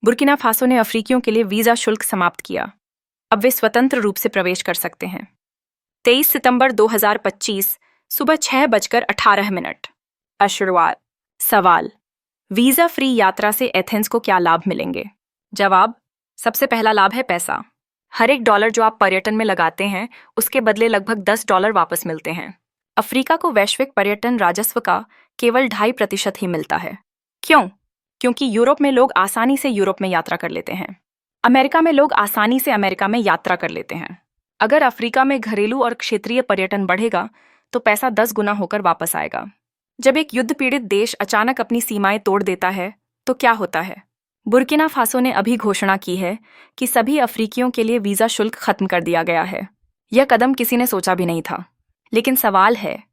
Burkina Faso ने अफ्रीकियों के लिए वीजा शुल्क समाप्त किया। अब वे स्वतंत्र रूप से प्रवेश कर सकते हैं। 23 सितंबर 2025 सुबह 6:18। शुरुआत। सवाल: वीजा फ्री यात्रा से एथेंस को क्या लाभ मिलेंगे? जवाब: सबसे पहला लाभ है पैसा। हर एक डॉलर जो आप पर्यटन में लगाते हैं उसके बदले लगभग $10 वापस मिलते हैं। अफ्रीका को वैश्विक पर्यटन राजस्व का केवल 2.5% ही मिलता है। क्यों? क्योंकि यूरोप में लोग आसानी से यूरोप में यात्रा कर लेते हैं। अमेरिका में लोग आसानी से अमेरिका में यात्रा कर लेते हैं। अगर अफ्रीका में घरेलू और क्षेत्रीय पर्यटन बढ़ेगा तो पैसा 10 गुना होकर वापस आएगा। जब एक युद्ध पीड़ित देश अचानक अपनी सीमाएं तोड़ देता है तो क्या होता है? बुर्किना फासो ने अभी घोषणा की है कि सभी अफ्रीकियों के लिए वीजा शुल्क खत्म कर दिया गया है। यह कदम किसी ने सोचा भी नहीं था। लेकिन सवाल है,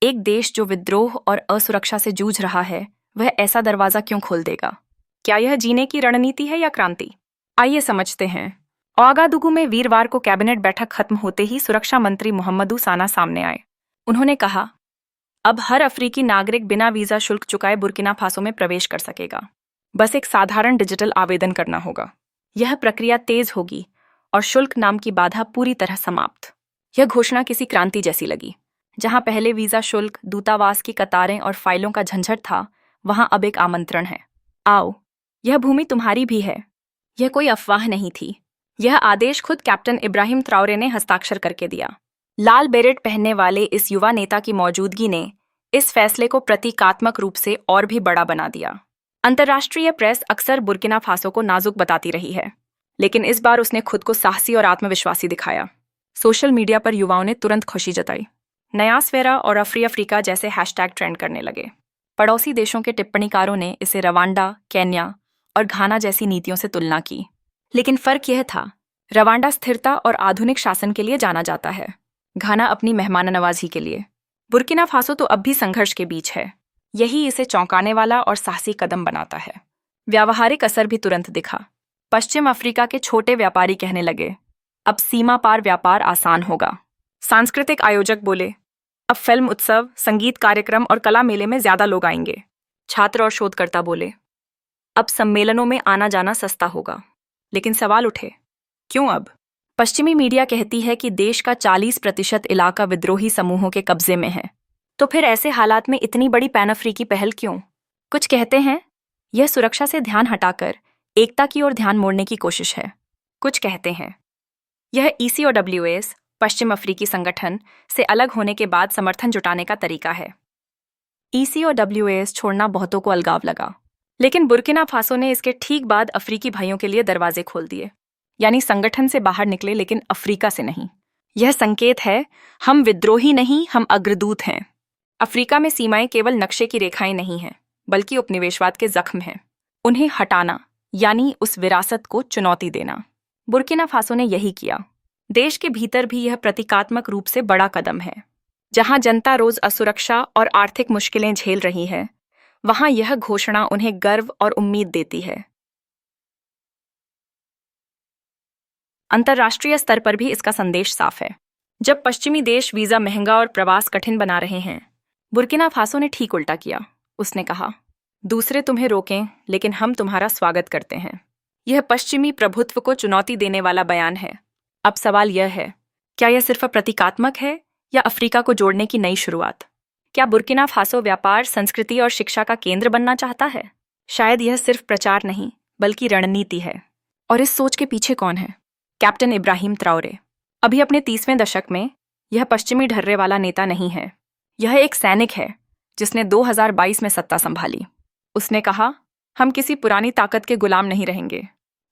एक देश जो विद्रोह और असुरक्षा से जूझ रहा है, वह ऐसा दरवाजा क्यों खोल देगा? क्या यह जीने की रणनीति है या क्रांति? आइए समझते हैं। ओगादुगु में वीरवार को कैबिनेट बैठक खत्म होते ही सुरक्षा मंत्री मोहम्मदू साना सामने आए। उन्होंने कहा, अब हर अफ्रीकी नागरिक बिना वीजा शुल्क चुकाए बुर्किना फासो में प्रवेश कर सकेगा। बस एक साधारण डिजिटल आवेदन करना होगा। यह प्रक्रिया तेज होगी और शुल्क नाम की बाधा पूरी तरह समाप्त। यह घोषणा किसी क्रांति जैसी लगी। जहां पहले वीजा शुल्क, दूतावास की कतारें और फाइलों का झंझट था, वहां अब एक आमंत्रण है। आओ, यह भूमि तुम्हारी भी है। यह कोई अफवाह नहीं थी। यह आदेश खुद कैप्टन इब्राहिम ट्राओरे ने हस्ताक्षर करके दिया। लाल बेरेट पहनने वाले इस युवा नेता की मौजूदगी ने इस फैसले को प्रतीकात्मक रूप से और भी बड़ा बना दिया। अंतर्राष्ट्रीय प्रेस अक्सर बुर्किना फासो को नाजुक बताती रही है, लेकिन इस बार उसने खुद को साहसी और आत्मविश्वासी दिखाया। सोशल मीडिया पर युवाओं ने तुरंत खुशी जताई। नया स्वेरा और फ्री अफ्रीका जैसे हैशटैग ट्रेंड करने लगे। पड़ोसी देशों के टिप्पणीकारों ने इसे रवांडा, केन्या और घाना जैसी नीतियों से तुलना की। लेकिन फर्क यह था, रवांडा स्थिरता और आधुनिक शासन के लिए जाना जाता है, घाना अपनी मेहमाननवाजी के लिए। बुर्किना फासो तो अब भी संघर्ष के बीच है। यही इसे चौंकाने वाला और साहसी कदम बनाता है। व्यावहारिक असर भी तुरंत दिखा। पश्चिम अफ्रीका के छोटे व्यापारी कहने लगे, अब सीमा पार व्यापार आसान होगा। सांस्कृतिक आयोजक बोले, अब फिल्म उत्सव, संगीत कार्यक्रम और कला मेले में ज्यादा लोग आएंगे। छात्र और शोधकर्ता बोले, अब सम्मेलनों में आना जाना सस्ता होगा। लेकिन सवाल उठे, क्यों अब? पश्चिमी मीडिया कहती है कि देश का 40% इलाका विद्रोही समूहों के कब्जे में है। तो फिर ऐसे हालात में इतनी बड़ी पैन अफ्रीकी पहल क्यों? कुछ कहते हैं यह सुरक्षा से ध्यान हटाकर एकता की ओर ध्यान मोड़ने की कोशिश है। कुछ कहते हैं यह ECOWAS, पश्चिम अफ्रीकी संगठन से अलग होने के बाद समर्थन जुटाने का तरीका है। ECOWAS छोड़ना बहुतों को अलगाव लगा, लेकिन बुर्किना फासो ने इसके ठीक बाद अफ्रीकी भाइयों के लिए दरवाजे खोल दिए। यानी संगठन से बाहर निकले, लेकिन अफ्रीका से नहीं। यह संकेत है, हम विद्रोही नहीं, हम अग्रदूत हैं। अफ्रीका में सीमाएं केवल नक्शे की रेखाएं नहीं हैं, बल्कि उपनिवेशवाद के जख्म हैं। उन्हें हटाना यानी उस विरासत को चुनौती देना। बुर्किना फासो ने यही किया। देश के भीतर भी यह प्रतीकात्मक रूप से बड़ा कदम है। जहां जनता रोज असुरक्षा और आर्थिक मुश्किलें झेल रही है, वहां यह घोषणा उन्हें गर्व और उम्मीद देती है। अंतर्राष्ट्रीय स्तर पर भी इसका संदेश साफ है। जब पश्चिमी देश वीजा महंगा और प्रवास कठिन बना रहे हैं, बुर्किना फासो ने ठीक उल्टा किया। उसने कहा, दूसरे तुम्हें रोकें, लेकिन हम तुम्हारा स्वागत करते हैं। यह पश्चिमी प्रभुत्व को चुनौती देने वाला बयान है। अब सवाल यह है, क्या यह सिर्फ प्रतीकात्मक है या अफ्रीका को जोड़ने की नई शुरुआत? क्या बुर्किना फासो व्यापार, संस्कृति और शिक्षा का केंद्र बनना चाहता है? शायद यह सिर्फ प्रचार नहीं, बल्कि रणनीति है। और इस सोच के पीछे कौन है? Captain Ibrahim Traore. अभी अपने 30वें दशक में यह पश्चिमी ढर्रे वाला नेता नहीं है। यह एक सैनिक है जिसने 2022 में सत्ता संभाली। उसने कहा, हम किसी पुरानी ताकत के गुलाम नहीं रहेंगे।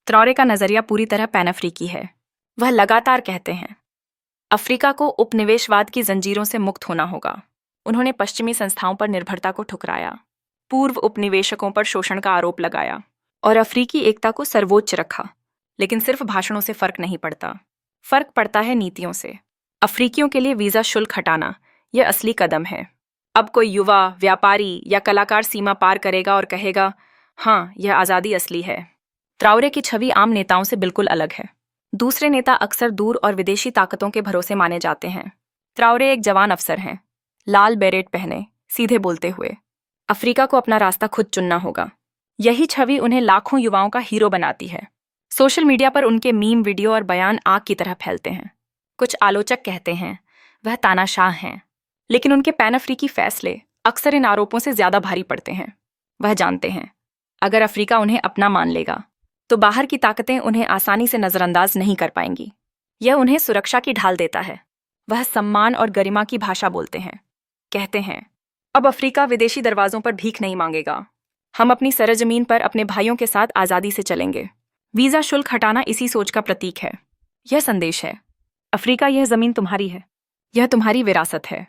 ट्राओरे का नजरिया पूरी तरह पैन अफ्रीकी है। वह लगातार कहते हैं, अफ्रीका को उपनिवेशवाद की जंजीरों से मुक्त होना होगा। उन्होंने पश्चिमी संस्थाओं पर निर्भरता को ठुकराया, पूर्व उपनिवेशकों पर शोषण का आरोप लगाया और अफ्रीकी एकता को सर्वोच्च रखा। लेकिन सिर्फ भाषणों से फर्क नहीं पड़ता। फर्क पड़ता है नीतियों से। अफ्रीकियों के लिए वीजा शुल्क हटाना यह असली कदम है। अब कोई युवा, व्यापारी या कलाकार सीमा पार करेगा और कहेगा, हाँ, यह आज़ादी असली है। ट्राओरे की छवि आम नेताओं से बिल्कुल अलग है। दूसरे नेता अक्सर दूर और विदेशी ताकतों के भरोसे माने जाते हैं। ट्राओरे एक जवान अफसर हैं, लाल बेरेट पहने, सीधे बोलते हुए। अफ्रीका को अपना रास्ता खुद चुनना होगा। यही छवि उन्हें लाखों युवाओं का हीरो बनाती है। सोशल मीडिया पर उनके मीम वीडियो और बयान आग की तरह फैलते हैं। कुछ आलोचक कहते हैं वह तानाशाह हैं, लेकिन उनके पैन अफ्रीकी फैसले अक्सर इन आरोपों से ज्यादा भारी पड़ते हैं। वह जानते हैं अगर अफ्रीका उन्हें अपना मान लेगा तो बाहर की ताकतें उन्हें आसानी से नजरअंदाज नहीं कर पाएंगी। यह उन्हें सुरक्षा की ढाल देता है। वह सम्मान और गरिमा की भाषा बोलते हैं। कहते हैं अब अफ्रीका विदेशी दरवाजों पर भीख नहीं मांगेगा। हम अपनी सरजमीन पर अपने भाइयों के साथ आजादी से चलेंगे। वीजा शुल्क हटाना इसी सोच का प्रतीक है। यह संदेश है, अफ्रीका, यह जमीन तुम्हारी है, यह तुम्हारी विरासत है।